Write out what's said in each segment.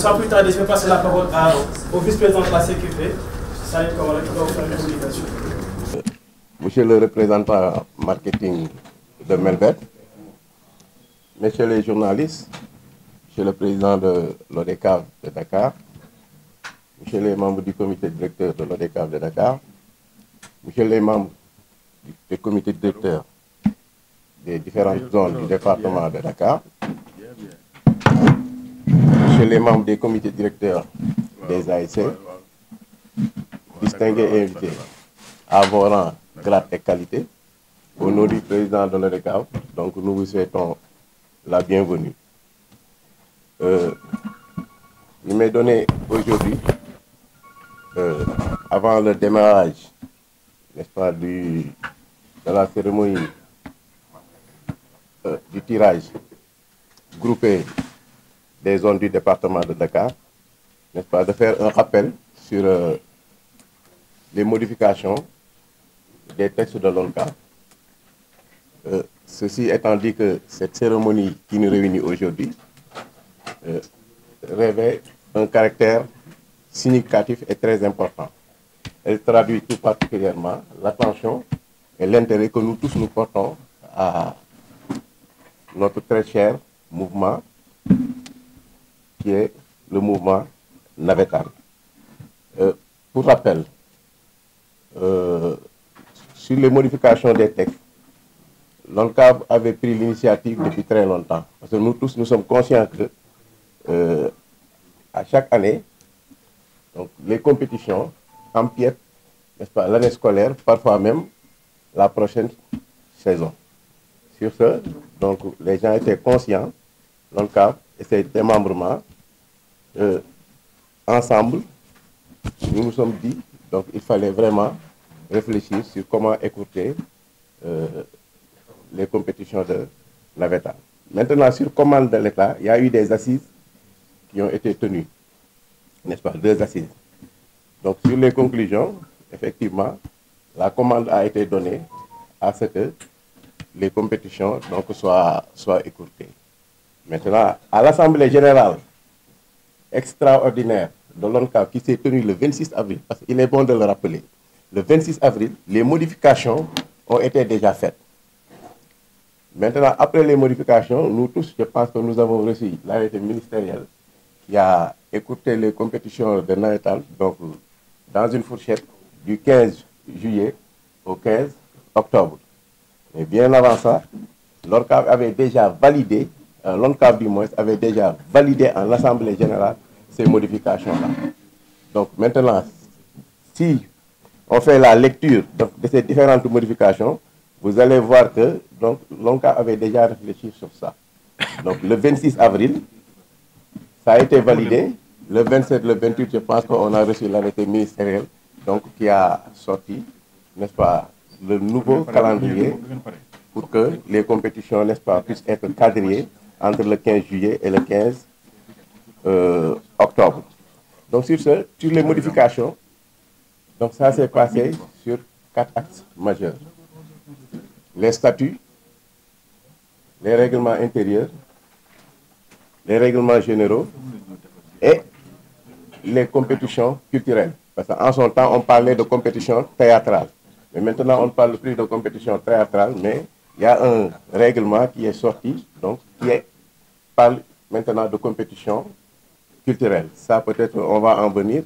sans plus tarder, je vais passer la parole au vice-président de la CQP, Saïd Kamara, qui va vous faire une communication. Monsieur le représentant marketing de Melbet, messieurs les journalistes, monsieur le président de l'ODCAV de Dakar, monsieur les membres du comité directeur de l'ODCAV de Dakar, monsieur les membres du comité directeur des différentes zones du département de Dakar, monsieur les membres des comités directeurs des ASC, distingués et invités à vos rangs, grade et qualité, au nom du président de l'ODCAV, donc nous vous souhaitons la bienvenue. Il m'est donné aujourd'hui, avant le démarrage, n'est-ce pas, de la cérémonie du tirage groupé des zones du département de Dakar, n'est-ce pas, de faire un rappel sur les modifications des textes de l'ONCAV. Ceci étant dit que cette cérémonie qui nous réunit aujourd'hui revêt un caractère significatif et très important. Elle traduit tout particulièrement l'attention et l'intérêt que nous tous nous portons à notre très cher mouvement qui est le mouvement navétane. Pour rappel, sur les modifications des textes, l'ONCAV avait pris l'initiative depuis très longtemps. Parce que nous tous, nous sommes conscients que à chaque année, donc, les compétitions empiètent, n'est-ce pas, l'année scolaire, parfois même la prochaine saison. Sur ce, donc, les gens étaient conscients, l'ONCAV et ses démembrements, ensemble, nous nous sommes dit, donc il fallait vraiment réfléchir sur comment écouter les compétitions de navétane. Maintenant, sur commande de l'État, il y a eu des assises qui ont été tenues, n'est-ce pas, 2 assises. Donc, sur les conclusions, effectivement, la commande a été donnée à ce que les compétitions donc, soient écourtées. Maintenant, à l'Assemblée générale extraordinaire de l'ONCAV qui s'est tenue le 26 avril, parce qu'il est bon de le rappeler, le 26 avril, les modifications ont été déjà faites. Maintenant, après les modifications, nous tous, je pense que nous avons reçu l'arrêté ministériel qui a écourté les compétitions de navétane, donc dans une fourchette du 15 juillet au 15 octobre. Mais bien avant ça, l'ONCAV avait déjà validé, l'ONCAV du moins avait déjà validé en Assemblée générale ces modifications-là. Donc maintenant, si on fait la lecture de ces différentes modifications, vous allez voir que l'ONCAV avait déjà réfléchi sur ça. Donc le 26 avril, ça a été validé. Le 27, le 28, je pense qu'on a reçu l'arrêté ministériel donc, qui a sorti, n'est-ce pas, le nouveau calendrier pour que les compétitions, n'est-ce pas, puissent être quadrillées entre le 15 juillet et le 15 octobre. Donc sur les modifications, donc ça s'est passé sur 4 axes majeurs. Les statuts, les règlements intérieurs, les règlements généraux et les compétitions culturelles. Parce qu'en son temps, on parlait de compétitions théâtrales. Mais maintenant, on ne parle plus de compétitions théâtrales, mais il y a un règlement qui est sorti, donc qui parle maintenant de compétitions culturelles. Ça, peut-être, on va en venir.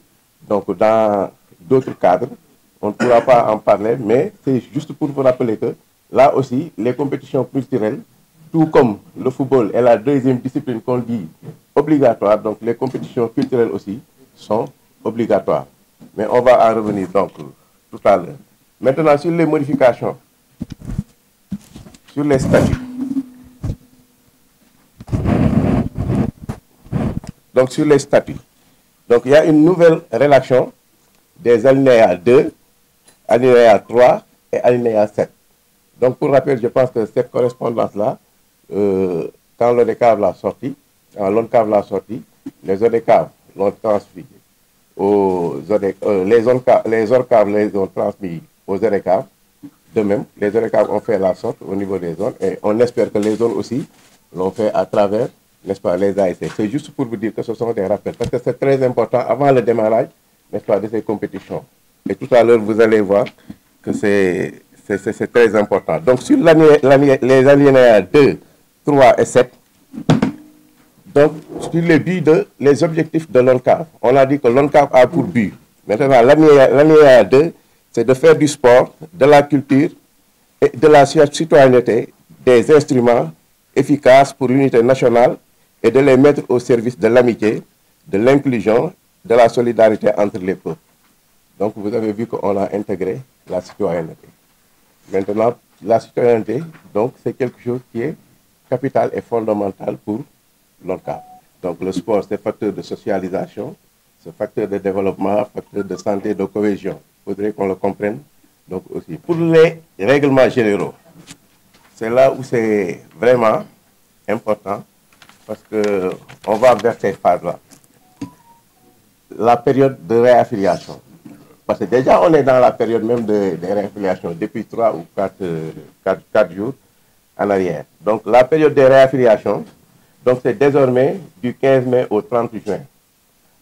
Donc, dans d'autres cadres, on ne pourra pas en parler, mais c'est juste pour vous rappeler que là aussi, les compétitions culturelles, tout comme le football est la deuxième discipline qu'on dit obligatoire, donc les compétitions culturelles aussi sont obligatoires. Mais on va en revenir donc tout à l'heure. Maintenant, sur les modifications, sur les statuts. Donc, sur les statuts. Donc, il y a une nouvelle rédaction des alinéas 2, alinéa 3 et alinéa 7. Donc, pour rappel, je pense que cette correspondance-là, quand l'ODCAV l'a sorti, les ODCAV l'ont transmis les ORCAV les ont transmis aux ODCAV. De même, les ODCAV ont fait la sorte au niveau des zones et on espère que les zones aussi l'ont fait à travers n'est-ce pas, les ASC. C'est juste pour vous dire que ce sont des rappels, parce que c'est très important avant le démarrage, n'est-ce pas, de ces compétitions. Et tout à l'heure, vous allez voir que c'est très important. Donc, sur les alinéas 2, 3 et 7, donc, sur les objectifs de l'ONCAV, on a dit que l'ONCAV a pour but. Maintenant, l'alinéa 2, c'est de faire du sport, de la culture et de la citoyenneté des instruments efficaces pour l'unité nationale et de les mettre au service de l'amitié, de l'inclusion, de la solidarité entre les peuples. Donc, vous avez vu qu'on a intégré la citoyenneté. Maintenant, la citoyenneté, donc, c'est quelque chose qui est capital et fondamental pour l'ONCAV. Donc, le sport, c'est facteur de socialisation, c'est facteur de développement, facteur de santé, de cohésion. Il faudrait qu'on le comprenne. Donc, aussi, pour les règlements généraux, c'est là où c'est vraiment important parce qu'on va vers ces phases-là. La période de réaffiliation. Parce que déjà, on est dans la période même de réaffiliation depuis 3 ou 4 jours en arrière. Donc, la période de réaffiliation, donc c'est désormais du 15 mai au 30 juin.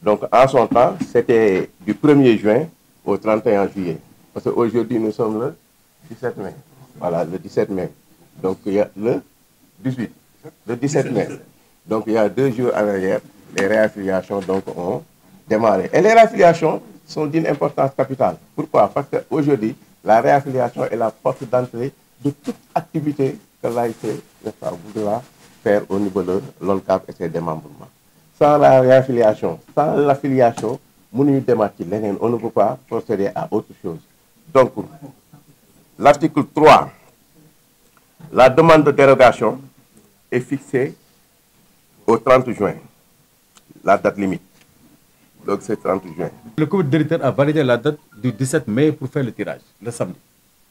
Donc, en son temps, c'était du 1er juin au 31 juillet. Parce qu'aujourd'hui, nous sommes le 17 mai. Voilà, le 17 mai. Donc, il y a le 18, le 17 mai. Donc, il y a 2 jours en arrière, les réaffiliations donc, ont démarré. Et les réaffiliations sont d'une importance capitale. Pourquoi? Parce qu'aujourd'hui, la réaffiliation est la porte d'entrée de toute activité que l'AIC voudra faire au niveau de l'ONCAV et ses démembrements. Sans la réaffiliation, sans l'affiliation, on ne peut pas procéder à autre chose. Donc, l'article 3, la demande de dérogation est fixée au 30 juin, la date limite. Donc, c'est 30 juin. Le comité directeur a validé la date du 17 mai pour faire le tirage, le samedi.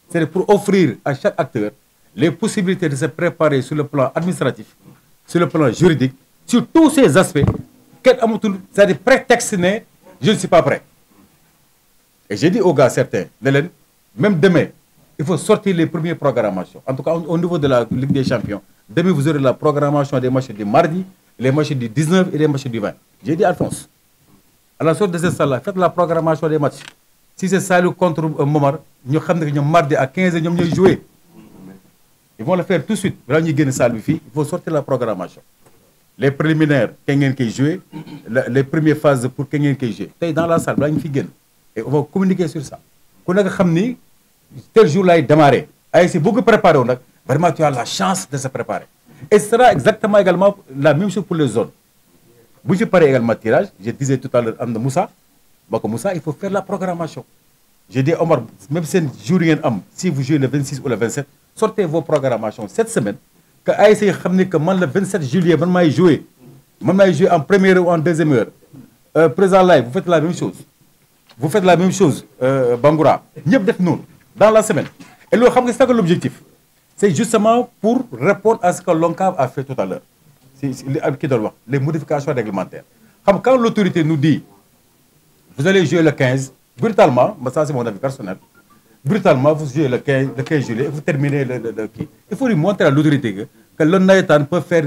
C'est pour offrir à chaque acteur les possibilités de se préparer sur le plan administratif, sur le plan juridique, sur tous ces aspects. C'est-à-dire prétexte, je ne suis pas prêt. Et j'ai dit aux gars certains, même demain, il faut sortir les premières programmations. En tout cas, au niveau de la Ligue des Champions, demain, vous aurez la programmation des matchs du mardi, les matchs du 19 et les matchs du 20. J'ai dit, Alphonse, à la sortie de cette salle-là, faites la programmation des matchs. Si c'est Salou contre Momar, nous savons que mardi à 15h, nous allons jouer. Ils vont le faire tout de suite. Il faut sortir la programmation. Les préliminaires, quelqu'un qui joue, les premières phases pour quelqu'un qui joue. Dans la salle, et on va communiquer sur ça. Quand on a tel jour-là est démarré, c'est beaucoup préparé, vraiment tu as la chance de se préparer. Et ce sera exactement également la même chose pour les zones. Vous je parle également de tirage, je disais tout à l'heure à Moussa, il faut faire la programmation. J'ai dit, Omar, même si si vous jouez le 26 ou le 27, sortez vos programmations cette semaine. Que ASC que le 27 juillet, je jouer en première ou en deuxième heure. Présent live, vous faites la même chose. Vous faites la même chose, Bangoura. Dans la semaine. Et c'est ça l'objectif. C'est justement pour répondre à ce que l'ONCAV a fait tout à l'heure. Les modifications réglementaires. Quand l'autorité nous dit, vous allez jouer le 15, brutalement, ça c'est mon avis personnel, brutalement, vous jouez le 15 juillet, vous terminez le qui. Il faut lui montrer à l'autorité que l'ONAETAN peut faire,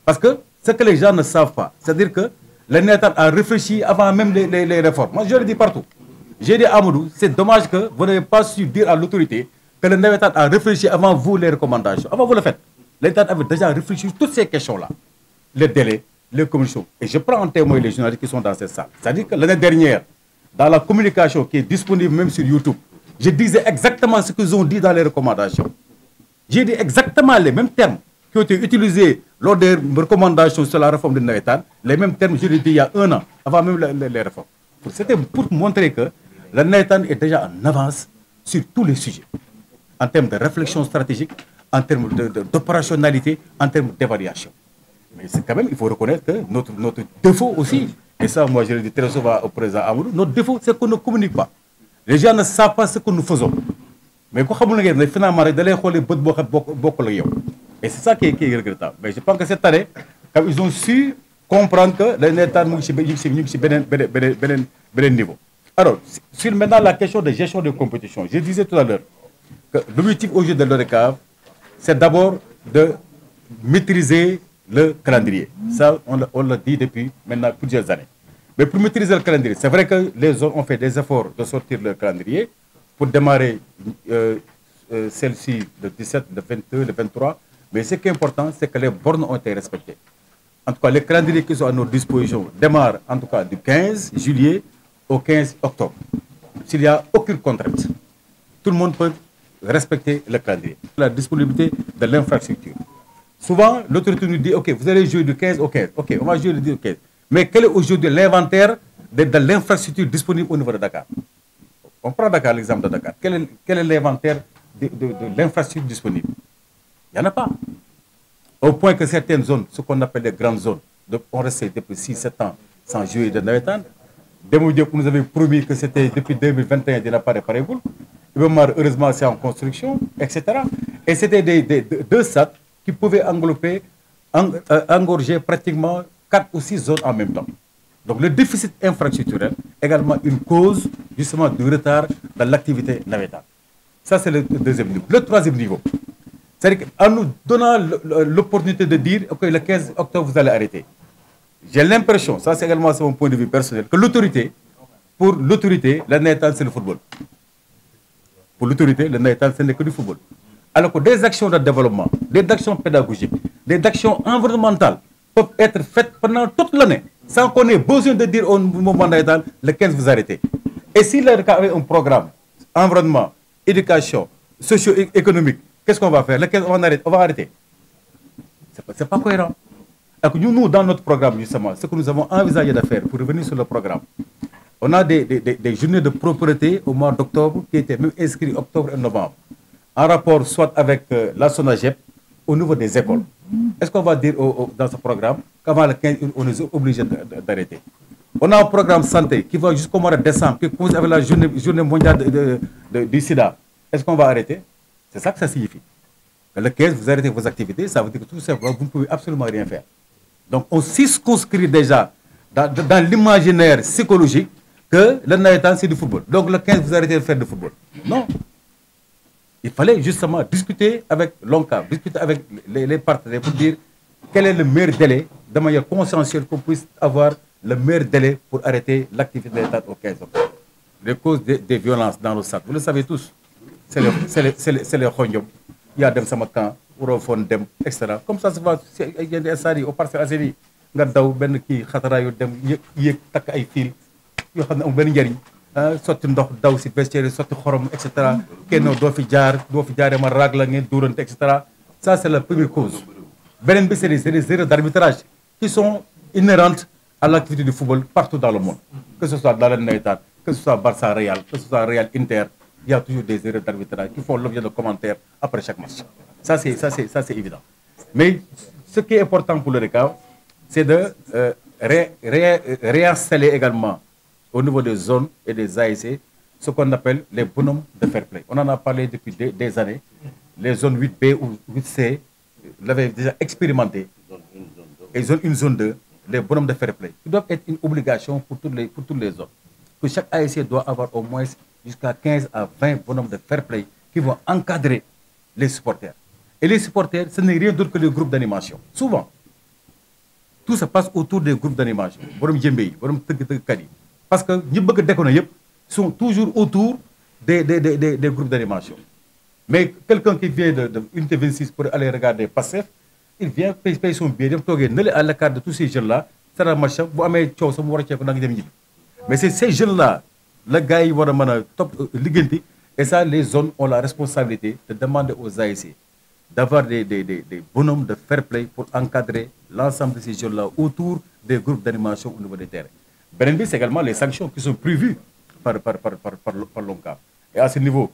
parce que ce que les gens ne savent pas, c'est-à-dire que l'ONAETAN a réfléchi avant même les réformes. Moi, je le dis partout. J'ai dit à Amadou, c'est dommage que vous n'avez pas su dire à l'autorité que l'ONAETAN a réfléchi avant vous les recommandations. Avant vous le faites. L'État avait déjà réfléchi sur toutes ces questions-là. Les délais, les commissions. Et je prends en témoin les journalistes qui sont dans cette salle. C'est-à-dire que l'année dernière, dans la communication qui est disponible même sur YouTube, je disais exactement ce qu'ils ont dit dans les recommandations. J'ai dit exactement les mêmes termes qui ont été utilisés lors des recommandations sur la réforme de l'État, les mêmes termes, je l'ai dit il y a 1 an, avant même les réformes. C'était pour montrer que l'État est déjà en avance sur tous les sujets, en termes de réflexion stratégique, en termes d'opérationnalité, en termes d'évaluation. Mais quand même, il faut reconnaître que notre défaut aussi, et ça, moi, je le dis très souvent au président Amadou, notre défaut, c'est qu'on ne communique pas. Les gens ne savent pas ce que nous faisons. Mais quand on regarde, finalement, et c'est ça qui est regrettable. Mais je pense que cette année, ils ont su comprendre que l'État est niveau. Alors, sur maintenant la question de gestion de compétition, je disais tout à l'heure que l'objectif aujourd'hui de l'ODCAV, c'est d'abord maîtriser le calendrier. Ça, on l'a dit depuis maintenant plusieurs années. Mais pour maîtriser le calendrier, c'est vrai que les zones ont fait des efforts de sortir le calendrier pour démarrer celle-ci le 17, le 22, le 23. Mais ce qui est important, c'est que les bornes ont été respectées. En tout cas, les calendriers qui sont à nos dispositions démarrent en tout cas du 15 juillet au 15 octobre. S'il n'y a aucune contrainte, tout le monde peut respecter le calendrier. La disponibilité de l'infrastructure. Souvent, l'autorité nous dit, OK, vous allez jouer du 15 au 15. OK, on va jouer du 15. Mais quel est aujourd'hui l'inventaire de l'infrastructure disponible au niveau de Dakar? On prend Dakar, l'exemple de Dakar. Quel est l'inventaire de l'infrastructure disponible? Il n'y en a pas. Au point que certaines zones, ce qu'on appelle les grandes zones, ont resté depuis 6-7 ans sans jouer de Nawetan. Demba Diop nous avait promis que c'était depuis 2021 qu'il n'a pas réparé. Heureusement, c'est en construction, etc. Et c'était deux stades qui pouvaient engorger pratiquement 4 ou 6 zones en même temps. Donc le déficit infrastructurel est également une cause justement du retard dans l'activité navétane. Ça, c'est le deuxième niveau. Le troisième niveau, c'est-à-dire qu'en nous donnant l'opportunité de dire que le 15 octobre, vous allez arrêter. J'ai l'impression, ça c'est également mon point de vue personnel, que pour l'autorité, le navétane, c'est le football. Pour l'autorité, le navétane, ce n'est que du football. Alors que des actions de développement, des actions pédagogiques, des actions environnementales peuvent être faites pendant toute l'année, sans qu'on ait besoin de dire au moment navétane, le 15 vous arrêtez. Et s'il y avait un programme, environnement, éducation, socio-économique, qu'est-ce qu'on va faire? Le 15, on va arrêter. Ce n'est pas cohérent. Alors que nous, dans notre programme, justement, ce que nous avons envisagé de faire, pour revenir sur le programme, on a des journées de propreté au mois d'octobre qui étaient même inscrits octobre et novembre, en rapport soit avec la SONAGEP au niveau des écoles. Est-ce qu'on va dire dans ce programme qu'avant le 15, on est obligé d'arrêter? On a un programme santé qui va jusqu'au mois de décembre, qui commence avec la journée mondiale du sida. Est-ce qu'on va arrêter? C'est ça que ça signifie. Que le 15, vous arrêtez vos activités, ça veut dire que tout simplement, vous ne pouvez absolument rien faire. Donc on circonscrit déjà dans l'imaginaire psychologique que le navétane, c'est du football. Donc le 15, vous arrêtez de faire du football. Non. Il fallait justement discuter avec l'ONCAV, discuter avec les partenaires pour dire quel est le meilleur délai, de manière consensuelle, qu'on puisse avoir le meilleur délai pour arrêter l'activité de l'État au 15 octobre. Les causes des violences dans le stade, vous le savez tous, c'est les khonyom. Il y a des samakan, Urofon, dem, etc. Comme ça se va, il y a des stades au Parcelles Assainies, nga daw ben ki xatara yu dem yek tak ay fil yo xamne am ben njariñ sotti ndox daw ci vestiaire sotti xorom etc. kenn do fi jaare ma rag la ngeen dourante etc. Ça c'est la première cause. Benen bi c'est des erreurs d'arbitrage qui sont inhérentes à l'activité du football partout dans le monde, que ce soit dans le Naïtan, que ce soit Barça Real, que ce soit Real Inter, il y a toujours des erreurs d'arbitrage qui font l'objet de commentaires après chaque match. Ça c'est évident. Mais ce qui est important pour le RECAV, c'est de réinstaller également au niveau des zones et des ASC ce qu'on appelle les bonhommes de fair play. On en a parlé depuis des années. Les zones 8B ou 8C l'avaient déjà expérimenté. Et ils ont une zone 2, les bonhommes de fair play, qui doivent être une obligation pour toutes les zones. Que chaque ASC doit avoir au moins jusqu'à 15 à 20 bonhommes de fair play qui vont encadrer les supporters. Et les supporters, ce n'est rien d'autre que les groupes d'animation. Souvent, tout se passe autour des groupes d'animation. Parce que les sont toujours autour des groupes d'animation. Mais quelqu'un qui vient de Unité 26 pour aller regarder PASSEF, il vient payer son billet, il à l'écart de tous ces jeunes-là, ça va marcher, mais c'est ces jeunes-là, les gars, ils vont top liganti, et ça, les zones ont la responsabilité de demander aux ASC d'avoir des bonhommes de fair play pour encadrer l'ensemble de ces jeunes-là autour des groupes d'animation au niveau des terrains. Benenbi, c'est également les sanctions qui sont prévues par l'ONCAV. Et à ce niveau,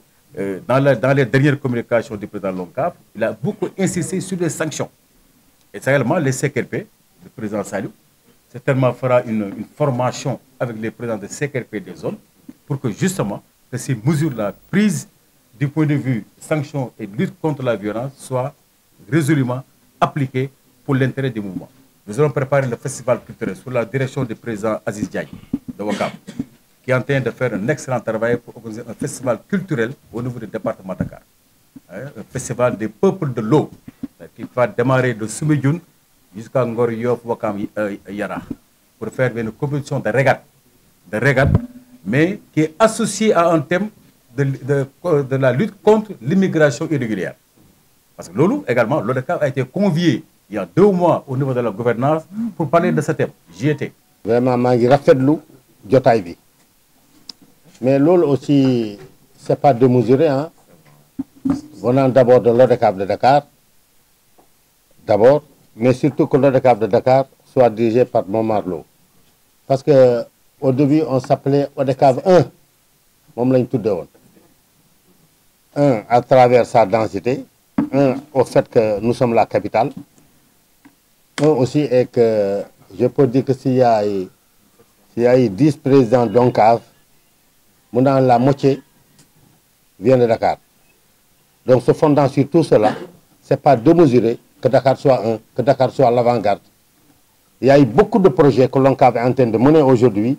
dans les dernières communications du président l'ONCAV, il a beaucoup insisté sur les sanctions. Et c'est également les CKRP, le président Salou, certainement fera une formation avec les présidents de CKRP des zones pour que justement que ces mesures-là prises du point de vue sanctions et lutte contre la violence soient résolument appliquées pour l'intérêt du mouvement. Nous allons préparer le festival culturel sous la direction du président Aziz Diagne de Ouakam, qui est en train de faire un excellent travail pour organiser un festival culturel au niveau du département de Dakar. Un festival des peuples de l'eau, qui va démarrer de Soumbédioune jusqu'à Ngor, Yoff, Ouakam, Yara, pour faire une compétition de régate, mais qui est associée à un thème de la lutte contre l'immigration irrégulière. Parce que Lolo, également, l'ODCAV a été convié il y a 2 mois au niveau de la gouvernance pour parler de ce thème. J'y étais. Vraiment, je suis rafetlu jotaay bi. Mais Lolo aussi, ce n'est pas démesuré. Hein? Venant d'abord de l'ODCAV de Dakar, d'abord, mais surtout que l'ODCAV de Dakar soit dirigé par Momar Lo. Parce qu'au début, on s'appelait ODCAV 1. Moom lañ tudde woon. 1 à travers sa densité, 1 au fait que nous sommes la capitale, 1 aussi et que je peux dire que s'il y a eu 10 présidents d'ONCAV, maintenant la moitié vient de Dakar. Donc se fondant sur tout cela, ce n'est pas démesuré que Dakar soit que Dakar soit l'avant-garde. Il y a eu beaucoup de projets que l'ONCAV est en train de mener aujourd'hui.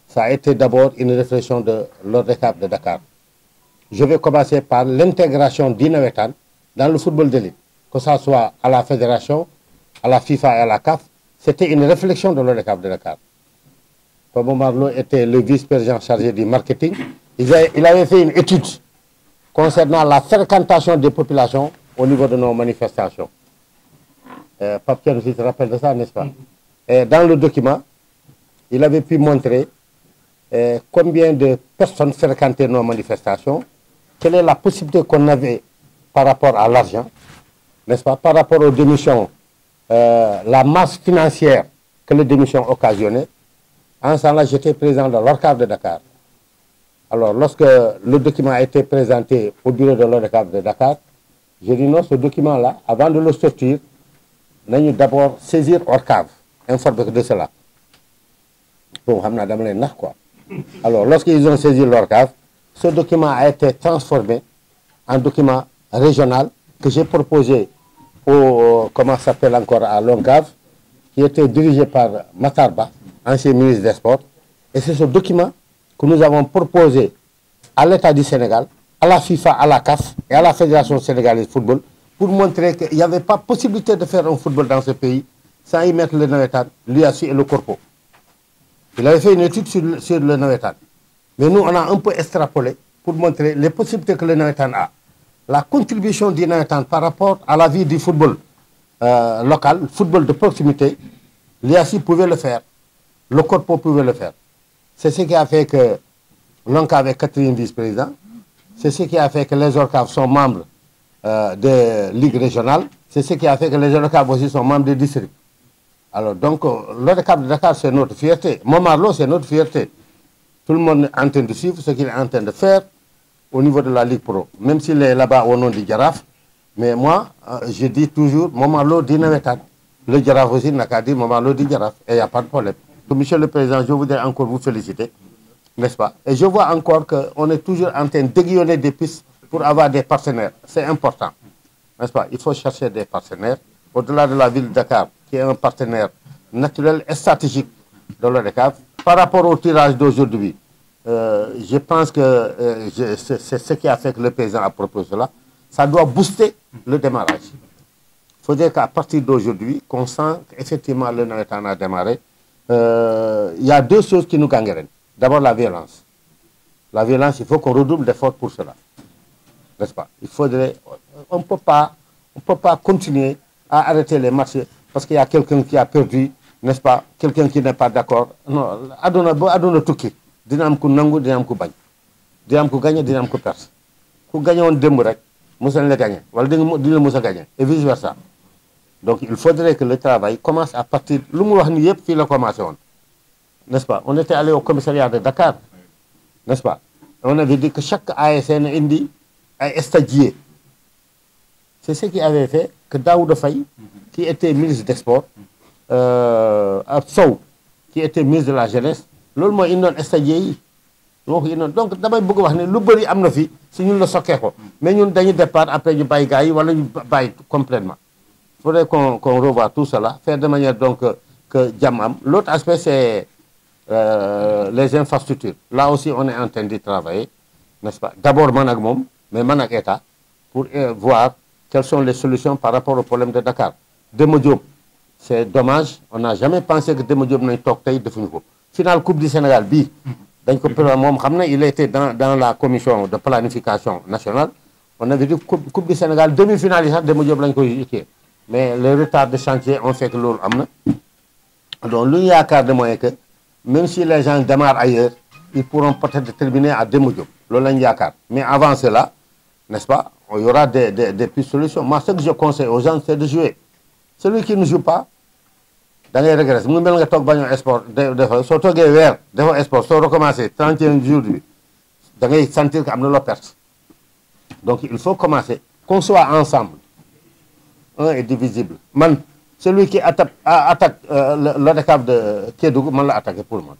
Ça a été d'abord une réflexion de l'ODCAV de Dakar. Je vais commencer par l'intégration d'Inawetan dans le football d'élite, que ce soit à la fédération, à la FIFA et à la CAF. C'était une réflexion de l'ODCAV de Dakar. Pablo Marlo était le vice-président chargé du marketing. Il avait fait une étude concernant la fréquentation des populations au niveau de nos manifestations. Pape tu te rappelles de ça, n'est-ce pas? Et dans le document, il avait pu montrer combien de personnes fréquentaient nos manifestations, quelle est la possibilité qu'on avait par rapport à l'argent, n'est-ce pas, par rapport aux démissions, la masse financière que les démissions occasionnaient. En ce temps-là, j'étais président de l'ODCAV de Dakar. Alors, lorsque le document a été présenté au bureau de l'ODCAV de Dakar, j'ai dit non, ce document-là, avant de le sortir, nous allons d'abord saisir ODCAV, informer de cela. Bon, quoi. Alors, lorsqu'ils ont saisi l'ODCAV, ce document a été transformé en document régional que j'ai proposé au, comment ça s'appelle encore, à l'ONCAV, qui était dirigé par Matarba, ancien ministre des Sports. Et c'est ce document que nous avons proposé à l'État du Sénégal, à la FIFA, à la CAF et à la Fédération sénégalaise de football pour montrer qu'il n'y avait pas possibilité de faire un football dans ce pays sans y mettre le Nawetan, l'UASI et le Corpo. Il avait fait une étude sur le Nawetan. Mais nous, on a un peu extrapolé pour montrer les possibilités que le Nawetan a. La contribution du Nawetan par rapport à la vie du football local, le football de proximité, l'UASI pouvait le faire, le Corpo pouvait le faire. C'est ce qui a fait que l'ONCAV est 4e vice-président. C'est ce qui a fait que les ORCAV sont membres des ligues régionales. C'est ce qui a fait que les ORCAV aussi sont membres des districts. Alors donc, l'ODCAV de Dakar, c'est notre fierté. Momar Lo, c'est notre fierté. Tout le monde est en train de suivre ce qu'il est en train de faire au niveau de la Ligue Pro. Même s'il est là-bas au nom du Giraffe. Mais moi, je dis toujours, Momar Lo dit Nawetan. Le Giraffe aussi n'a qu'à dire Momar Lo dit Giraffe. Et il n'y a pas de problème. Donc, Monsieur le Président, je voudrais encore vous féliciter. N'est-ce pas? Et je vois encore qu'on est toujours en train d'aiguillonner des pistes pour avoir des partenaires. C'est important. N'est-ce pas? Il faut chercher des partenaires. Au-delà de la ville de Dakar, qui est un partenaire naturel et stratégique de l'ODCAV. Par rapport au tirage d'aujourd'hui, je pense que c'est ce qui a fait que le président a proposé cela. Ça doit booster le démarrage. Il faudrait qu'à partir d'aujourd'hui, qu'on sent qu'effectivement le Nawetan a démarré. Il y a 2 choses qui nous gangrènent. D'abord la violence. La violence, il faut qu'on redouble d'efforts pour cela. N'est-ce pas? Il faudrait... On ne peut pas continuer à arrêter les marchés parce qu'il y a quelqu'un qui a perdu, n'est-ce pas? Quelqu'un qui n'est pas d'accord. Non, aduna tukki. Dina am ku nangu, dina am ku bañ. Dina am ku gagné, dina am ku perdre. Ku gagné woon démb rek, musul la gagné. Wala dina musa gagné. Et vice versa. Donc il faudrait que le travail commence à partir... Lu mu wax ni yépp fii la commencé woon. N'est-ce pas? On était allé au commissariat de Dakar. N'est-ce pas? On avait dit que chaque ASN indi un stagiaire. C'est ce qui avait fait que Daouda Faye, qui était ministre des Sports, Sow, qui était ministre de la Jeunesse, loolu mooy indoon stagiaire yi. Donc damay bëgg wax ne lu bëri am na fi si ñun la sokkee ko. Mais ñun dañuy départ après ñu bàyyi gars yi wala ñu bàyyi complètement. Il faudrait qu'on revoie tout cela, faire de manière donc que jàmm am. L'autre aspect, c'est les infrastructures. Là aussi, on est en train de travailler, n'est-ce pas? D'abord, man ak mom, mais man ak État, pour voir quelles sont les solutions par rapport au problème de Dakar. Demba Diop, c'est dommage, on n'a jamais pensé que Demba Diop nañ toog tey defuñu ko. Final Coupe du Sénégal bii dañ ko moom xam na il était dans la commission de planification nationale. On avait dit Coupe du Sénégal demi-finale yi sax Demba Diop lañ koy utile. Mais le retard de chantier on fait que loolu am na. Donc lu ñu yaakaar de mooy que même si les gens démarrent ailleurs ils pourront peut-être terminer à Demba Diop loolu lañu yaakaar. Mais avant cela, n'est-ce pas, il y aura des petites solutions. Moi, ce que je conseille aux gens, c'est de jouer. Celui qui ne joue pas, da ngay regretter. Mu mel nga toog bañoo sport soo toogee weer defoo sport soo recommencé 31 jours bi da ngay sentir que am na loo perte. Donc il faut commencer, qu'on soit ensemble. Un est divisible. Man, celui qui attaque l'ODCAV de Kédougou, man la attaqué pour man.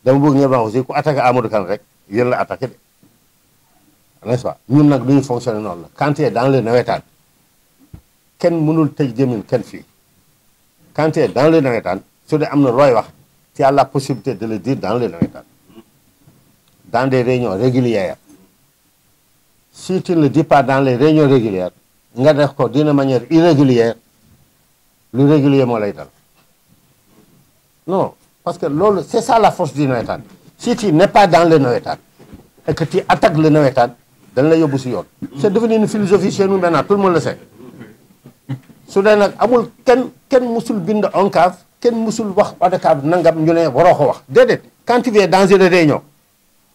Dama bëgg ngeen wax aussi ku attaqué Amadou Kane rek yéen la attaqué de. N'est-ce pas ñun nag lu ñu fonctionné noonu la quand tu es dans le nawetaan kenn mënul tëj gémmiñ kenn fii quand tu es dans le nawetaan su dee am na looy wax tu as la possibilité de le dire dans le nawetaan dans des réunions régulières. Si tu ne le dis pas dans les réunions régulières nga def ko d'une manière irrégulière lu régulier moo lay dal non parce que loolu c'est ça la force du nawetaan. Si tu n'es pas dans le nawetaan et que tu attaques le nawetaan dañ la yóbbu si yoon. C'est devenu une philosophie chez nous maintenant tout le monde le sait. su dee nag amul kenn musul bind ONCAV kenn musul wax ODCAV nangam ñu ne waroo ko wax déedéet. Quand tu viens dans une réunion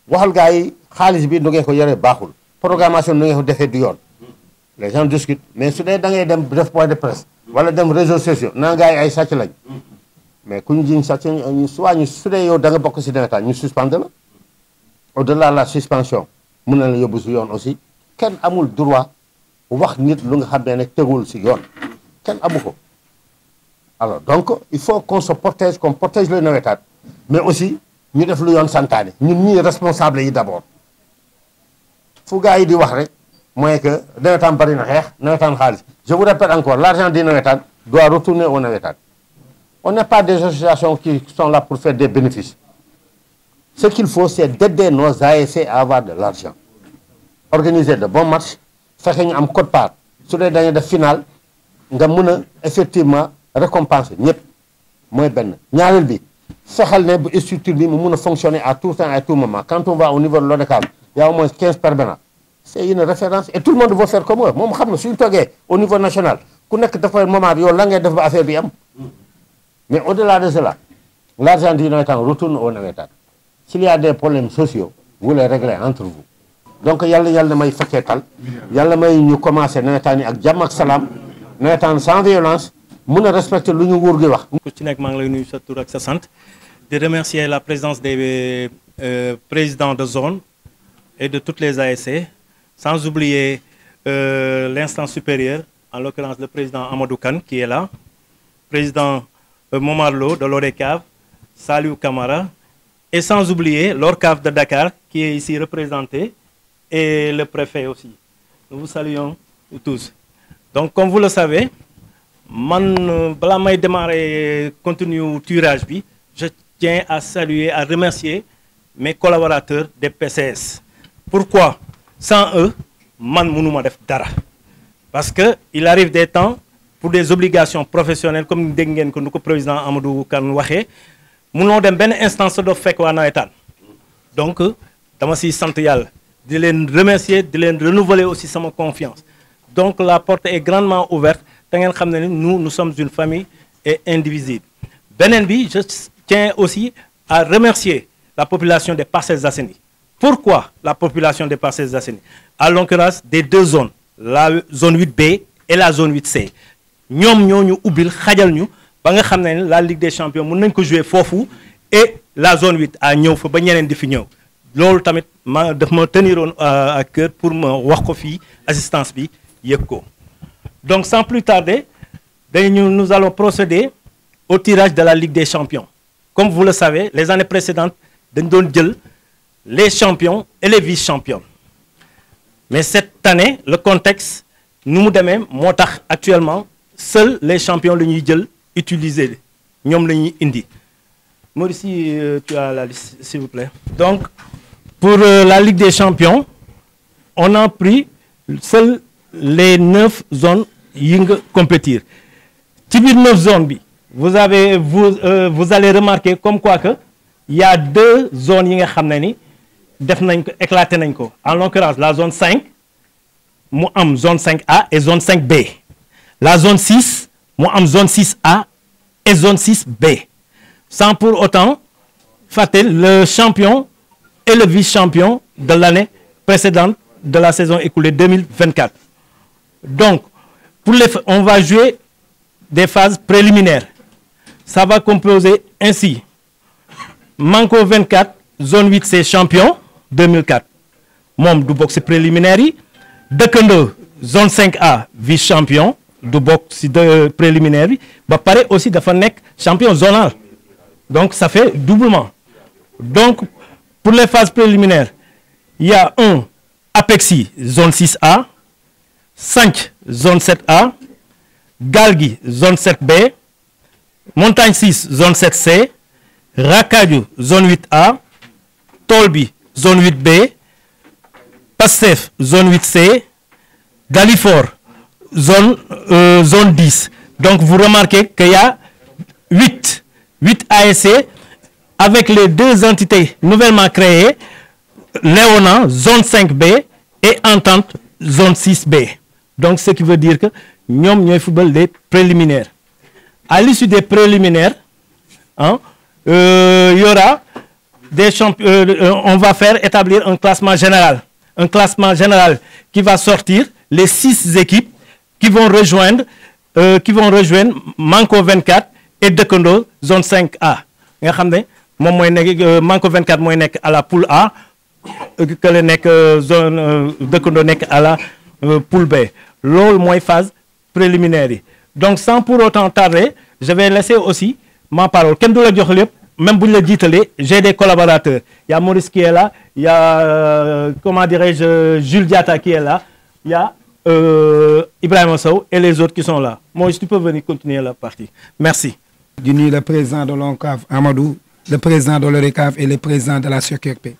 waxal gars yi xaalis bi nu ngeen ko yore baaxul programmation nu ngeen ko defee du yoon les gens discutent mais su dee da ngay dem def point de presse wala dem réseaux sociaux naa gars yi ay sàcc lañ mais ku ñu jiñ sàcc soit ñu su dee yow da nga bokk si nawetaan ñu suspendre la au-delà de la suspension mën na la yóbbu si yoon aussi kenn amul droit wax nit lu nga xam ne nag tegul si yoon kenn amu ko. Alors donc il faut qu'on se protège, qu'on protège le nawetaan mais aussi ñu def lu yoon santaane ñun ñii responsable yi d'abord fu gars yi di wax rek mooy que nawetaan bari na xeex nawetaan xaalis. Je vous répète encore, l'argent du nawetaan doit retourner au nawetaan. On n'est pas des associations qui sont là pour faire des bénéfices. Ce qu'il faut, c'est d'aider nos ASC à avoir de l'argent. Organiser de bons matchs, fexe ñu am quote-part su dee dañuy def final nga mën a effectivement récompenser ñëpp mooy benn. ñaareel bi fexeel ne bu structure bi mu mën a fonctionner à tout temps et à tout moment. Quand on va au niveau de l'ODCAV, il y a au moins 15 permanents. C'est une référence et tout le monde veut faire comme eux. Moom xam na suñu toogee au niveau national ku nekk dafa moment yow la ngay def ba affaire bi am. Mais au-delà de cela, l'argent du nawetaan retourne au nawetaan. S'il y a des problèmes sociaux, vous les réglez entre vous. Donc yàlla may fekkee tal yàlla may ñu commencé nawetaan yi ak jàmm ak salaam nawetaan sans violence mun a respecter lu ñu nguur gi wax. ku ci nekk maa ngi lay nuyu sa tur ak sa sant di remercier la présidence des présidents de zone et de toutes les ASC sans oublier l'instance supérieure en l'occurrence le président Amadou Kane qui est là, président Momar Lo de l'ODCAV, Saliou Camara et sans oublier l'ORCAV de Dakar qui est ici représenté et le préfet aussi. Nous vous saluons tous. Donc comme vous le savez, man balaa may démarrer continue tirage bi, je tiens à saluer, à remercier mes collaborateurs des PCS. Pourquoi? Sans eux, man mënuma def dara. Parce que il arrive des temps pour des obligations professionnelles comme dégg ngeen ko nu ko président Amadou Kane waxee mënoo dem benn instance doo fekk waa nawetaan. Donc dama siy sant yàlla di leen remercier di leen renouveler aussi sama confiance. Donc la porte est grandement ouverte te ngeen xam ne ni nous sommes une famille et indivisible. Beneen bi je tiens aussi à remercier la population des Parcelles Assainies. Pourquoi la population des Parcelles Assainies? À l'occurrence des deux zones, la zone 8B et la zone 8C. ñoom ñoo ñu ubbil xajal ñu ba nga xam ne la Ligue des Champions mën nañ ko jouer foofu et la zone 8 à ñëw fa ba ñeneen di fi ñëw. Loolu tamit daf ma teniroon à cœur pour ma wax ko fii assistance bi yëg ko. Donc sans plus tarder nous allons procéder au tirage de la Ligue des Champions. Comme vous le savez, les années précédentes dañ doon jël les champions et les vice-champions. Mais cette année, le contexte nu mu demee moo tax actuellement seuls les champions la ñuy jël utiliser ñoom la ñuy indi. Maurice, tu as la liste, s'il vous plaît. Donc, pour la Ligue des Champions, on a pris seuls les 9 zones yi nga compétir ci biir 9 zones bi vous allez remarquer comme quoi que il y a 2 zones yi nga xam ne ni def nañ ko éclaté nañ ko en l'occurrence la zone 5 mu am zone 5A et zone 5B la zone 6 mu am zone 6A et zone 6B sans pour autant fàtte le champion et le vice-champion de l'année précédente de la saison écoulée 2024. Donc, on va jouer des phases préliminaires. Ça va composer ainsi. Manko 24, zone 8, c'est champion 2004. Mom du boxe préliminaire. Dekendo, zone 5A, vice-champion du boxe préliminaire. Bah, pareil aussi de champion zonal. Donc, ça fait doublement. Donc, pour les phases préliminaires, il y a 1 Apexi, zone 6A, 5, zone 7A, Galgi, zone 7B, Montagne 6, zone 7C, Rakaju, zone 8A, Tolbi, zone 8B, Pastef, zone 8C, Dalifort, zone 10. Donc, vous remarquez qu'il y a 8 ASC avec les 2 entités nouvellement créées, Léona, zone 5B et Entente, zone 6B. Donc, ce qui veut dire que nous avons football des préliminaires. À l'issue des préliminaires, y aura des on va établir un classement général. Un classement général qui va sortir les 6 équipes qui vont rejoindre Manko 24 et Dekendo, zone 5A. Manko 24 mooy nekk à la poule A que le nekk zone Dekendo nekk à la poule B loolu mooy phase préliminaire yi donc sans pour autant tarder je vais laisser aussi ma parole kenn du la jox lépp même bu ñu la jiitalee j'ai des collaborateurs il y a Maurice qui est là il y a comment dirais-je Jules Diatta qui est là il y a Ibrahima Sow et les autres qui sont là Maurice tu peux venir continuer la partie merci. di nuyu le président de l'ONCAV Amadou le président de l'ODCAV et le président de la SOCRP.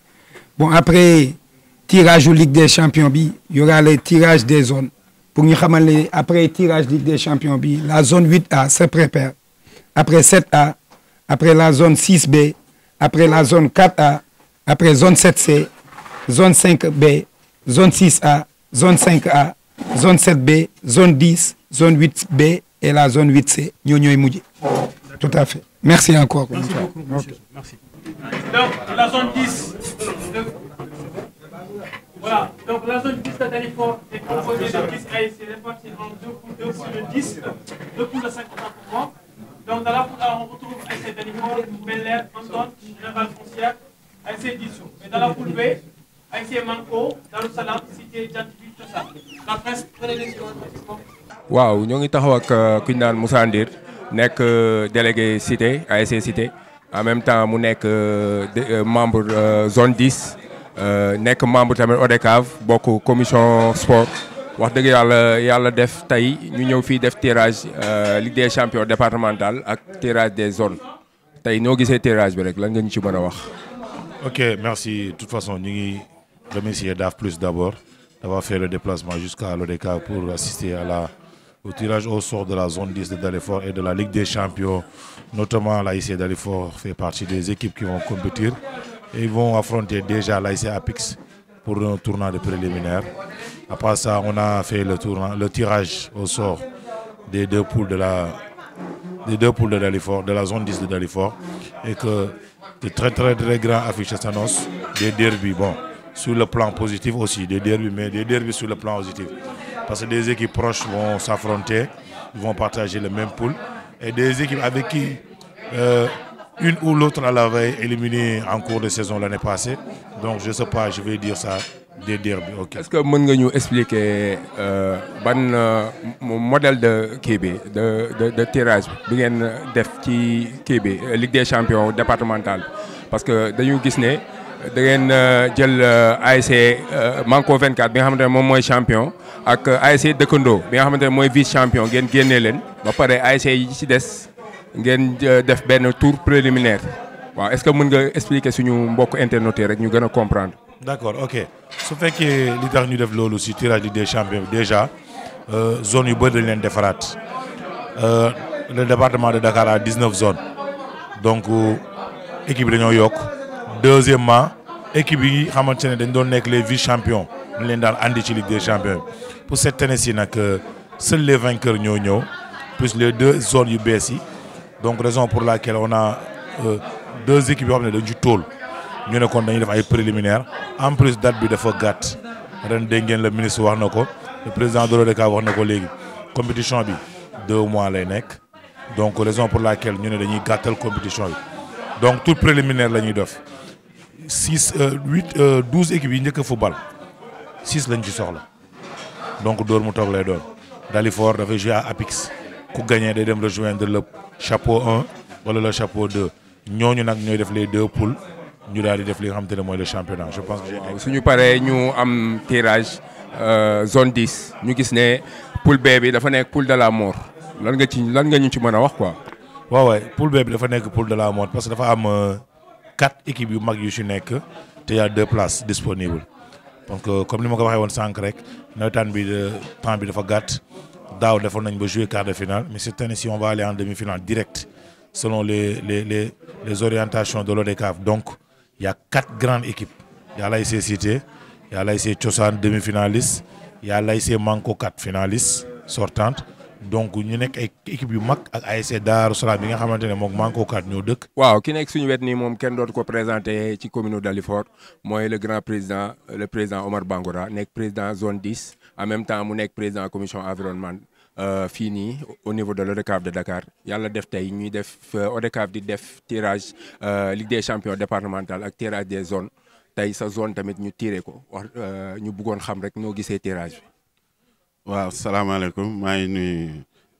Bon, après tirage au Ligue des Champions, il y aura les tirages des zones. Pour nous dire, après tirage Ligue des Champions, la zone 8A se prépare. Après 7A, après la zone 6B, après la zone 4A, après zone 7C, zone 5B, zone 6A, zone 5A, zone 7B, zone 10, zone 8B et la zone 8C. Tout à fait. Merci encore. Merci beaucoup, monsieur. Merci. Donc, la zone 10. Voilà. Donc, la zone 10 de Dalifort est composée de 10 ASC répartis en 2 poules de 10, 2 poules de 50%. Donc, dans la poule A, on retrouve ASC Dalifort, Bel-Air, Anton, Général Foncière, ASC Dissou. Et dans la poule B, ASC Manko, Darussalam, Cité, Djantibit, tout ça. La presse, prenez les secondes. Waaw, ñoo ngi taxaw ak ku ñu naan Moussa Ndir nekk délégué Cité ASC Cité en même temps mu nekk membre zone 10 nekk membre tamit ODCAV bokk commission sport wax dëgg yàlla def tey ñu ñëw fii def tirage Ligue des champions départemental ak tirage des zones tey noo gisee tirage bi rek lan nga ñu ci mën a wax. Ok, merci. De toute façon ñu ngi remercier DAF Plus d'abord d'avoir fait le déplacement jusqu'à l'ODCAV pour assister au tirage au sort de la zone 10 de Dalifort et de la Ligue des Champions. Notamment l'ASC Dalifort fait partie des équipes qui vont compétir et ils vont affronter déjà l'ASC Apix pour un tournoi de préliminaire. Après ça, on a fait le tirage au sort des 2 poules de Dalifort, de la zone 10 de Dalifort, et que de très grands affiches s'annoncent, des derbys, bon, sur le plan positif aussi, des derbys, mais des derbys sur le plan positif. Parce que des équipes proches vont s'affronter, ils vont partager le même pool. Et des équipes avec qui une ou l'autre l'avait éliminé en cours de saison l'année passée. Donc je ne sais pas, je vais dire ça, des derbys. Okay. Est-ce que vous pouvez nous expliquer ban modèle de tirage que vous avez fait Ligue des champions départementale? Parce que nous avons da ngeen jël ASC Manko 24 bi nga xamante ne moom mooy champion ak ASC Dekendo bi nga xamante ne mooy vice champion ngeen génnee leen ba pare ASC yi ci des ngeen def benn tour préliminaire waaw est-ce que mën nga expliquer suñu mbokk internautes rek ñu gën a comprendre. d'accord ok su fekkee li tax ñu def loolu ci tirage Ligue des champions déjà zone yu bëri dañ leen defaraat le département de Dakar a 19 zones donc équipe yi dañoo yokk deuxièmement équipe yi xamante ne dañ doon nekk les vice champions ñu leen daan andi ci Ligue des champions pour cette année-ci nag seuls les vainqueurs ñoo ñëw plus les 2 zones yu bees yi donc raison pour laquelle on a 2 équipes yoo xam ne dañ ci tool ñu ne kon dañuy def ay préliminaires en plus date bi dafa gàtt ren dégg ngeen le ministre wax na ko le président de l'ODCAV wax na ko léegi compétition bi 2 mois lay nekk donc raison pour laquelle ñu ne dañuy gàttal compétition bi donc tout préliminaire la ñuy def 12 équipes yi njëkk a football 6 lañ ci soxla donc dóor mu toog lay doon Dalifort dafay jouer à Apix ku gagné day dem rejoindre le chapeau 1 wala le chapeau 2 ñooñu nag ñooy def les 2 poules ñu daal di def li nga xamante ne mooy le championnat je pense que. waaw suñu paree ñu am tirage zone 10 ñu gis ne poule B bi dafa nekk poule de la mort lan nga ñu ci mën a wax quoi. waaw waay poule B bi dafa nekk poule de la mort parce que dafa am 4 équipes yu mag yu ci nekk te y a 2 places disponibles donc comme ni ma ko waxee woon sànq rek nawetaan bi temps bi dafa gàtt daaw defoon nañ ba jouer quart de finale mais cette année ci on va aller en demi-finale direct selon les orientations de l'ODCAV donc. Il y a 4 grandes équipes. Il y a l'ASC Cité, il y a l'ASC Thiossane demi-finaliste, il y a l'ASC Manko 4 finaliste sortante. Donc ñu nekk ay équipe yu mag ak ASC Daaru Salaam bi nga xamante ne moom Manko 4 ñoo dëkk. waaw ki nekk suñu wet nii moom kenn dootu ko présenté ci commune Dalifort mooy le grand président le président Omar Bangoura nekk président zone 10 en même temps mu nekk président commission environnement fii nii au niveau de l'ODCAV de Dakar yàlla def tey ñuy def ODCAV di def tirage Ligue des champions départemental ak tirage des zones tey sa zone tamit ñu tiré ko wax ñu bëggoon xam rek noo gisee tirage bi. waaw salaamaaleykum maa ngi nuyu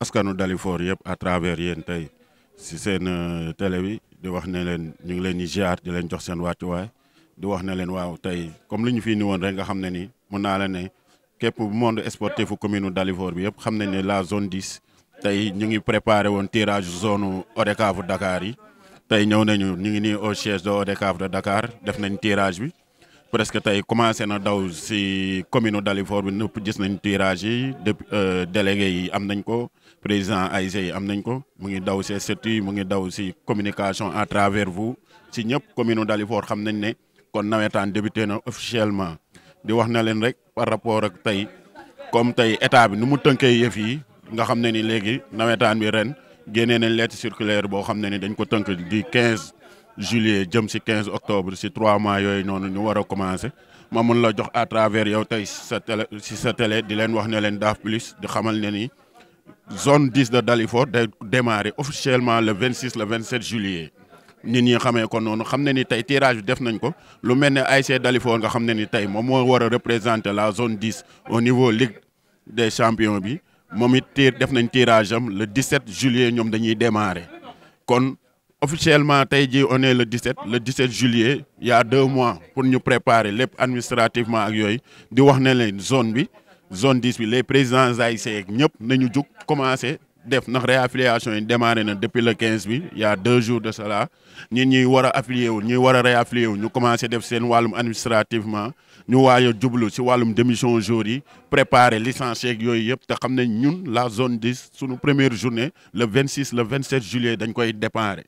askanu Dalifort yëpp à travers yéen tey si seen télé bi di wax ne leen ñu ngi leen di ziar di leen jox seen wàccuwaay di wax ne leen waaw tey comme li ñu fi ni woon rek nga xam ne ni mun naa la ne. képp monde sportif commune Dalifort bi yëpp xam nañ ne la zone 10 tey ñu ngi préparé woon tirage zone ODCAV Dakar yi tey ñëw nañu ñu ngi nii au siège de ODCAV de Dakar def nañ tirage bi presque tey commencé na daw si commune Dalifort bi nëpp gis nañ tirage yi depuis délégué yi am nañ ko président AIC yi am nañ ko mu ngi daw si statut yi mu ngi daw si communication à travers vous si ñëpp commune Dalifort xam nañ ne kon nawetaan débuté na officiellement. di wax na leen rek par rapport ak tey comme tey état bi nu mu tënkee yëf yi nga xam ne ni léegi nawetaan bi ren génnee nañ lettre circulaire boo xam ne ni dañ ko tënk di 15 juillet jëm si 15 octobre si 3 mois yooyu noonu ñu war a commencer ma mun la jox à travers yow tey si sa télé di leen wax ne leen DAF plus di xamal ne ni zone 10 de Dalifort day démarrer officiellement le 26 le 27 juillet. nit ñi xamee ko noonu xam ne ni tey tirage bi def nañ ko lu mel ne ASC Dalifort nga xam ne ni tey moom moo war a représenter la zone 10 au niveau Ligue des champions bi moom it def nañ tirage am le 17 juillet ñoom dañuy démarrer kon officiellement tey jii on est le 17 juillet il y a 2 mois pour ñu préparer lépp administrativement ak yooyu di wax ne leen zone 10 bi les présidents ASC ñëpp nañu jug commencer. def ndax réaffiliation yi démarré na depuis le 15 bi il y a 2 jours de cela ñuy war a affilié wu ñuy war a réaffilié wu ñu commencé def seen wàllum administrativement ñu waaye jublu si wàllum démission jour yi préparer licencié ak yooyu yëpp te xam ne ñun la zone 10 sunu première journée le 26 le 27 juillet dañ koy déparé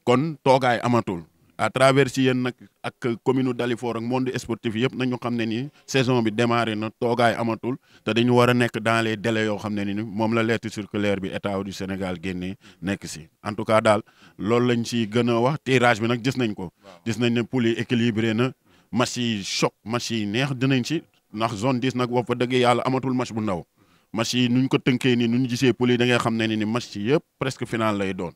kon toogaay amatul à travers si yéen nag ak commune Dalifort ak monde sportif yëpp nañu xam ne ni saison bi démarré na toogaay amatul te dañu war a nekk dans les délais yoo xam ne ni moom la lettre circulaire bi état du Sénégal génnee nekk si en tout cas daal loolu lañ si gën a wax tirage bi nag gis nañ ko gis nañ ne poule yi équilibré na match yi choc match yi neex dinañ si ndax zone 10 nag wax fa dëgg yàlla amatul match bu ndaw match yi nuñ ko tënkee nii nuñ gisee poule yi da ngay xam ne ni match yi yëpp presque final lay doon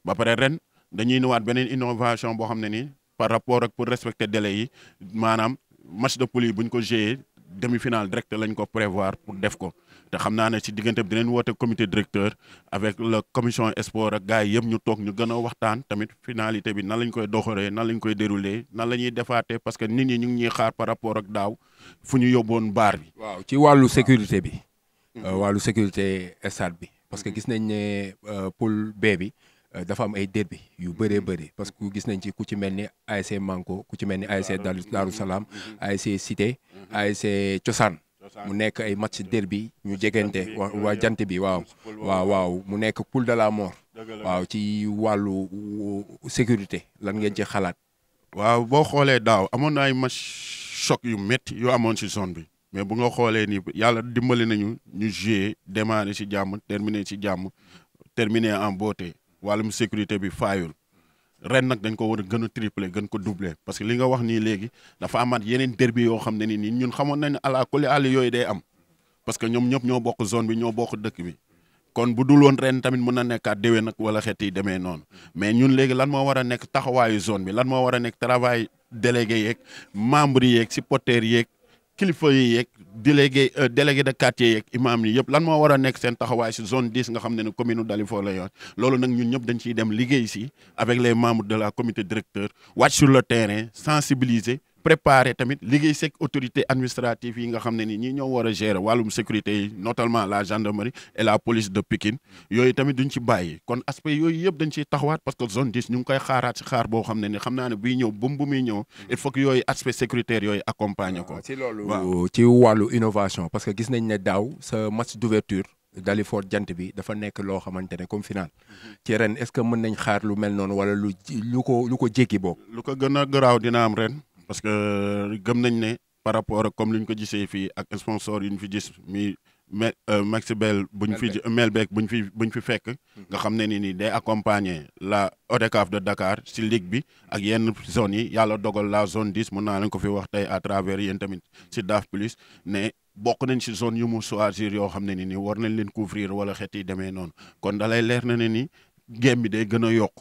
ba pare ren dañuy ñëwaat beneen innovation boo xam ne ni par rapport ak pour respecter délai yi maanaam match de poule yi buñ ko joué demi-finale direct lañ ko prévoir pour def ko te xam naa ne ci diggante bi dinañ woote comité directeur avec la commission sport ak gars yi yëpp ñu toog ñu gën a waxtaan tamit finalité bi nan lañ koy doxalee nan lañ koy dérouler nan la ñuy defaatee parce que nit ñi ñu ngi ñuy xaar par rapport ak daaw fu ñu yóbboon baar bi. waaw ci wàllu sécurité bi. wàllu sécurité stade bi parce que gis nañ ne poule B bi dafa am ay derby yu bëree bëri parce que gis nañ ci ku ci mel ni ASC Manko ku ci mel ni ASC Darou Salaam ASC Cité ASC Cosaan mu nekk ay match derby ñu jegante waa jant bi waaw mu nekk poule de la mort waaw ci wàllu sécurité lan ngeen ci xalaat. waaw boo xoolee daaw amoon na ay match choc yu métti yu amoon si zone bi mais bu nga xoolee ni yàlla dimbali nañu ñu jouer démarrer si jàmm terminer si jàmm terminer en beauté wàllum sécurité bi faayul ren nag dañ ko war a gën a tripler gën ko doubler parce que li nga wax nii léegi dafa amaat yeneen derby yoo xam ne ni ñun xamoon nañ ne ala kulli àll yooyu day am parce que ñoom ñëpp ñoo bokk zone bi ñoo bokk dëkk bi kon bu dul woon ren tamit mën na nekkaat déwén nag wala xeet yi demee noonu mais ñun léegi lan moo war a nekk taxawaayu zone bi lan moo war a nekk travail délégué yeeg membre yeeg supporters yeeg kilifa yi yeeg délégué de quartier yeeg imam yi yëpp lan moo war a nekk seen taxawaay si zone 10 nga xam ne commune Dalifort la yoon loolu nag ñun ñëpp dañ ciy dem liggéey si avec les membres de la comité directeur wàcc sur le terrain sensibiliser préparer tamit liggéey seeg autorité administrative yi nga xam ne ni ñi ñoo war a gérer wàllum sécurité yi notamment la gendarmerie et la police de Pikine yooyu tamit duñ ci bàyyi kon aspect yooyu yëpp dañ ciy taxawaat parce que zone 10 ñu ngi koy xaaraat si xaar boo xam ne ni xam naa ne buy ñëw bu muy ñëw il faut que yooyu aspect sécuritaire yooyu accompagner ko. ci loolu ci wàllu innovation parce que gis nañ ne daaw sa match d'ouverture Dalifort jant bi dafa nekk loo xamante ne comme final ci ren est-ce que mën nañ xaar lu mel noonu wala lu ko jéggi boobu. lu ko gën a garaaw dina am ren. parce que gëm nañ ne par rapport ak comme li ñu ko gisee fii ak sponsor yi ñu fi gis mi Maxibel buñ fi Melbeek buñ fi fekk nga xam ne ni day accompagner la ODCAV de Dakar si ligue bi ak yenn zones yi yàlla dogal la zone 10 mën naa leen ko fi wax tey à travers yéen tamit si DAF plus ne bokk nañ si zone yu mu choisir yoo xam ne ni war nañ leen couvrir wala xeet yi demee noonu kon dalay leer na ne ni game bi day gën a yokk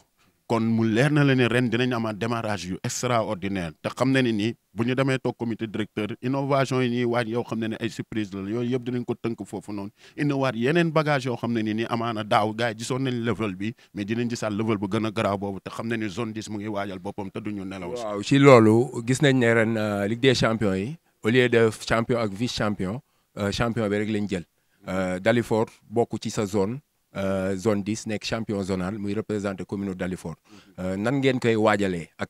kon mu leer na la ne ren dinañ amaat démarrage yu extraordinaire te xam ne ni bu ñu demee toog comité directeur innovation yi ñuy waaj yoo xam ne ay surprise la yooyu yëpp dinañ ko tënk foofu noonu innovaat yeneen bagage yoo xam ne ni amaana daaw gars yi gisoon nañ level bi mais dinañ gisaat level bu gën a garaaw boobu te xam ne ni zone 10 mu ngi waajal boppam te duñu nelaw. waaw ci loolu gis nañ ne ren Ligue des champions yi au lieu de champion ak vice champion champion bi rek lañ jël Dalifort bokk ci sa zone. Zone 10 nekk champion zonal muy représenté commune Dalifort nan ngeen koy waajalee ak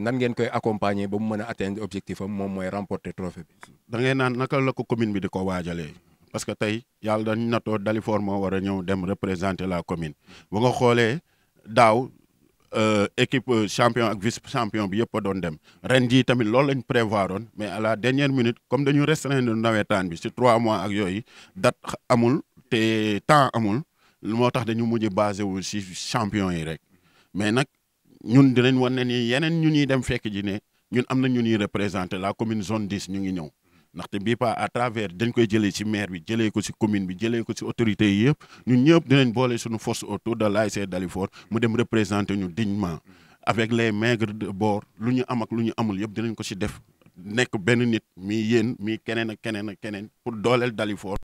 nan ngeen koy accompagner ba mu mën a atteindre objectif am moom mooy remporter trophée bi. da ngay naan naka la ko commune bi di ko waajalee parce que tey yàlla dañ natoo Dalifort moo war a ñëw dem représenter la commune bu nga xoolee daaw équipe champion ak vice champion bi yëpp a doon dem ren jii tamit loolu lañ prévoir oon mais à la dernière minute comme dañu restreindre nawetaan bi si 3 mois ak yooyu date amul te temps amul. moo tax dañu mujj basé wu si champion yi rek mais nag ñun dinañ wan ne ni yeneen ñu ñuy dem fekk ji ne ñun am na ñu ñuy représenté la commune zone 10 ñu ngi ñëw ndaxte bii pas à travers dañ koy jëlee si maire bi jëlee ko si commune bi jëlee ko si autorités yi yëpp ñun ñëpp dinañ boole suñu force autour de l'ASC Dalifort mu dem représenté ñu dignement avec les maigres de bord lu ñu am ak lu ñu amul yëpp dinañ ko si def nekk benn nit mi yéen mi keneen ak keneen ak keneen pour dooleel Dalifort